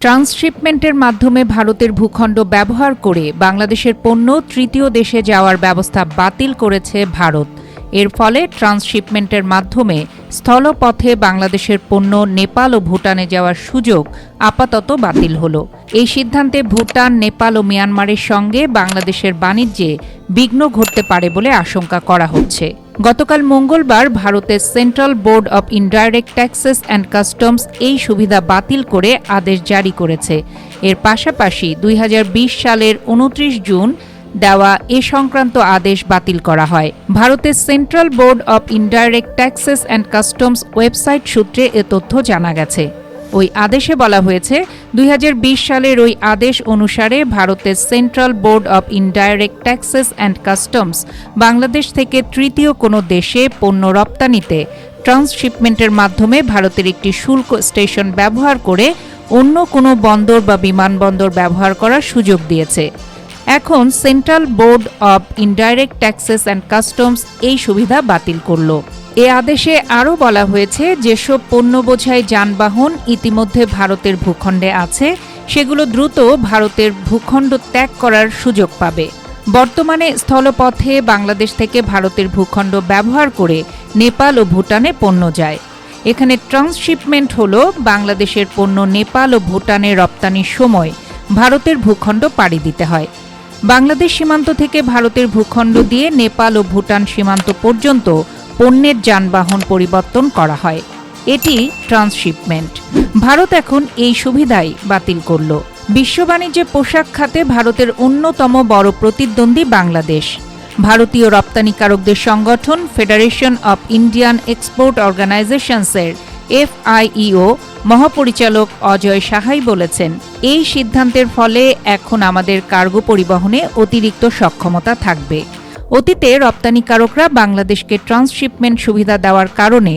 ট্রান্সশিপমেন্টের মাধ্যমে ভারতের ভূখণ্ড ব্যবহার করে বাংলাদেশের পণ্য তৃতীয় দেশে যাওয়ার ব্যবস্থা বাতিল করেছে ভারত। এর ফলে ট্রান্সশিপমেন্টের মাধ্যমে স্থলপথে বাংলাদেশের পণ্য নেপাল ও ভুটানে যাওয়ার সুযোগ আপাতত বাতিল হলো। এই সিদ্ধান্তে ভুটান, নেপাল ও মিয়ানমারের সঙ্গে বাংলাদেশের বাণিজ্যে বিঘ্ন ঘটতে পারে বলে আশঙ্কা করা হচ্ছে। গতকাল মঙ্গলবার ভারতের central board of indirect taxes and customs এই সুবিধা বাতিল করে আদেশ জারি করেছে। এর পাশাপাশি 2020 সালের 29 জুন দেওয়া এ সংক্রান্ত আদেশ বাতিল করা হয়। ভারতের central board of indirect taxes and customs website সূত্রে এ তথ্য জানা গেছে। ওই আদেশে বলা হয়েছে, 2020 সালের ওই আদেশ অনুসারে ভারতের central board of indirect taxes and customs Bangladesh থেকে তৃতীয় কোনো দেশে পণ্য রপ্তানিতে ট্রান্সশিপমেন্টের মাধ্যমে ভারতের একটি শুল্ক স্টেশন ব্যবহার করে অন্য কোনো বন্দর বা বিমানবন্দর ব্যবহার করার সুযোগ দিয়েছে। এখন central board of indirect taxes and customs এই সুবিধা বাতিল করল। এ আদেশে আরও বলা হয়েছে, যেসব পণ্য বোঝাই যানবাহন ইতিমধ্যে ভারতের ভূখণ্ডে আছে সেগুলো দ্রুত ভারতের ভূখণ্ড ত্যাগ করার সুযোগ পাবে। বর্তমানে স্থলপথে বাংলাদেশ থেকে ভারতের ভূখণ্ড ব্যবহার করে নেপাল ও ভুটানে পণ্য যায়। এখানে ট্রান্সশিপমেন্ট হল বাংলাদেশের পণ্য নেপাল ও ভুটানে রপ্তানির সময় ভারতের ভূখণ্ড পাড়ি দিতে হয়। বাংলাদেশ সীমান্ত থেকে ভারতের ভূখণ্ড দিয়ে নেপাল ও ভুটান সীমান্ত পর্যন্ত পণ্যের যানবাহন পরিবর্তন করা হয়। এটি ট্রান্সশিপমেন্ট। ভারত এখন এই সুবিধাই বাতিল করল। বিশ্ব বাণিজ্যে পোশাক খাতে ভারতের অন্যতম বড় প্রতিদ্বন্দ্বী বাংলাদেশ। ভারতীয় রপ্তানিকারকদের সংগঠন ফেডারেশন অব ইন্ডিয়ান এক্সপোর্ট অর্গানাইজেশনসের FIEO মহাপরিচালক অজয় সাহাই বলেছেন, এই সিদ্ধান্তের ফলে এখন আমাদের কার্গো পরিবহনে অতিরিক্ত সক্ষমতা থাকবে। অতীতে রপ্তানিকারকরা বাংলাদেশকে ট্রান্সশিপমেন্ট সুবিধা দেওয়ার কারণে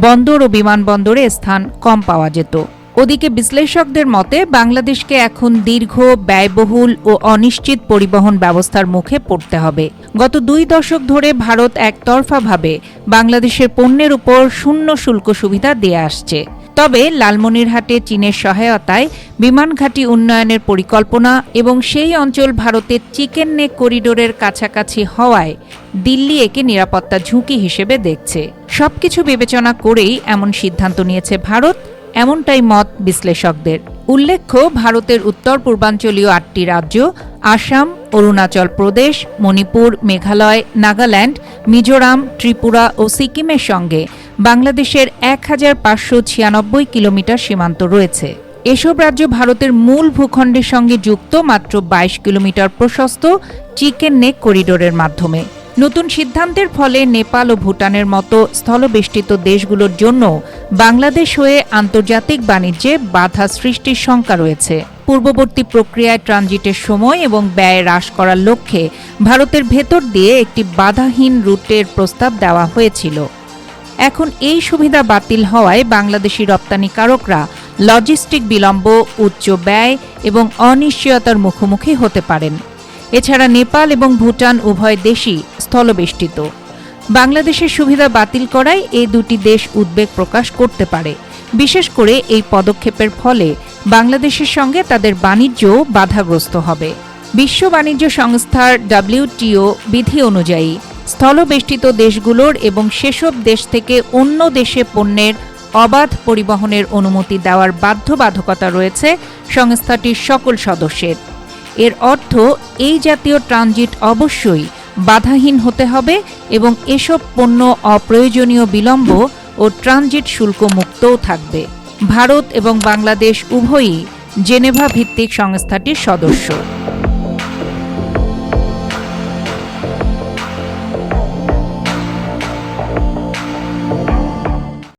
বন্দর ও বিমানবন্দরে স্থান কম পাওয়া যেত। ওদিকে বিশ্লেষকদের মতে বাংলাদেশকে এখন দীর্ঘ, ব্যয়বহুল ও অনিশ্চিত পরিবহন ব্যবস্থার মুখে পড়তে হবে। গত 2 দশক ধরে ভারত একতরফাভাবে বাংলাদেশের পণ্যের উপর শূন্য শুল্ক সুবিধা দিয়ে আসছে। তবে লালমনিরহাটে চীনের সহায়তায় বিমান ঘাঁটি উন্নয়নের পরিকল্পনা এবং সেই অঞ্চল ভারতের চিকেন নেক করিডোরের কাছাকাছি হওয়ায় দিল্লি একে নিরাপত্তা ঝুঁকি হিসেবে দেখছে। সবকিছু বিবেচনা করেই এমন সিদ্ধান্ত নিয়েছে ভারত, এমনটাই মত বিশ্লেষকদের। উল্লেখ্য, ভারতের উত্তর পূর্বাঞ্চলীয় 8টি রাজ্য আসাম, অরুণাচল প্রদেশ, মণিপুর, মেঘালয়, নাগাল্যান্ড, মিজোরাম, ত্রিপুরা ও সিকিমের সঙ্গে বাংলাদেশের 1596 কিলোমিটার সীমান্ত রয়েছে। এসব রাজ্য ভারতের মূল ভূখণ্ডের সঙ্গে যুক্ত মাত্র 22 কিলোমিটার প্রশস্ত চিকেন নেক করিডোরের মাধ্যমে। নতুন সিদ্ধান্তের ফলে নেপাল ও ভুটানের মতো স্থলবেষ্টিত দেশগুলোর জন্য বাংলাদেশ হয়ে আন্তর্জাতিক বাণিজ্যে বাধা সৃষ্টির শঙ্কা রয়েছে। পূর্ববর্তী প্রক্রিয়ায় ট্রানজিটের সময় এবং ব্যয় হ্রাস করার লক্ষ্যে ভারতের ভেতর দিয়ে একটি বাধাহীন রুটের প্রস্তাব দেওয়া হয়েছিল। এখন এই সুবিধা বাতিল হওয়ায় বাংলাদেশি রপ্তানিকারকরা লজিস্টিক বিলম্ব, উচ্চ ব্যয় এবং অনিশ্চয়তার মুখোমুখি হতে পারেন। এছাড়া নেপাল এবং ভুটান উভয় দেশই স্থলবেষ্টিত। বাংলাদেশের সুবিধা বাতিল করায় এই দুটি দেশ উদ্বেগ প্রকাশ করতে পারে। বিশেষ করে এই পদক্ষেপের ফলে বাংলাদেশের সঙ্গে তাদের বাণিজ্য বাধাগ্রস্ত হবে। বিশ্ব বাণিজ্য সংস্থার WTO বিধি অনুযায়ী স্থলবেষ্টিত দেশগুলোর এবং সেসব দেশ থেকে অন্য দেশে পণ্যের অবাধ পরিবহনের অনুমতি দেওয়ার বাধ্যবাধকতা রয়েছে সংস্থাটির সকল সদস্যের। এর অর্থ এই জাতীয় ট্রানজিট অবশ্যই বাধাহীন হতে হবে এবং এসব পণ্য অপ্রয়োজনীয় বিলম্ব ও ট্রানজিট শুল্ক মুক্তও থাকবে। ভারত এবং বাংলাদেশ উভয়ই জেনেভা ভিত্তিক সংস্থাটির সদস্য।